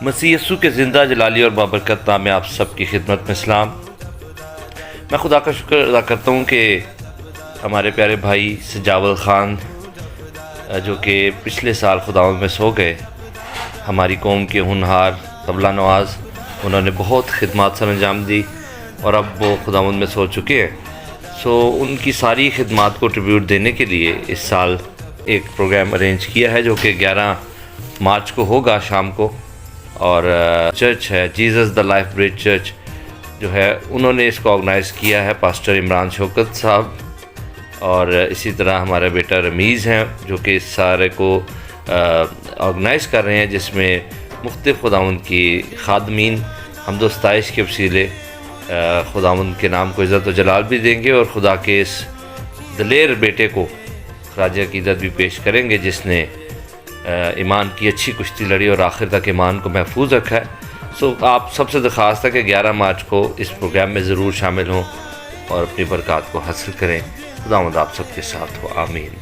مسیح یسوع کے زندہ جلالی اور بابرکت نام میں آپ سب کی خدمت میں سلام۔ میں خدا کا شکر ادا کرتا ہوں کہ ہمارے پیارے بھائی سجاول خان جو کہ پچھلے سال خداوند میں سو گئے، ہماری قوم کے ہونہار طبلہ نواز، انہوں نے بہت خدمات سر انجام دی اور اب وہ خداوند میں سو چکے ہیں۔ ان کی ساری خدمات کو ٹریبیوٹ دینے کے لیے اس سال ایک پروگرام ارینج کیا ہے جو کہ 11 مارچ کو ہوگا شام کو، اور چرچ ہے Jesus the life bridge church جو ہے، انہوں نے اس کو آرگنائز کیا ہے، پاسٹر عمران شوکت صاحب، اور اسی طرح ہمارا بیٹا رمیز ہیں جو کہ اس سارے کو آرگنائز کر رہے ہیں، جس میں مختلف خداوند کی خادمین حمد و ستائش کے وسیلے خداوند کے نام کو عزت و جلال بھی دیں گے، اور خدا کے اس دلیر بیٹے کو خراج عقیدت بھی پیش کریں گے جس نے ایمان کی اچھی کشتی لڑی اور آخر تک ایمان کو محفوظ رکھا ہے۔ آپ سب سے درخواست ہے کہ 11 مارچ کو اس پروگرام میں ضرور شامل ہوں اور اپنی برکات کو حاصل کریں۔ خداوند آپ سب کے ساتھ ہو، آمین۔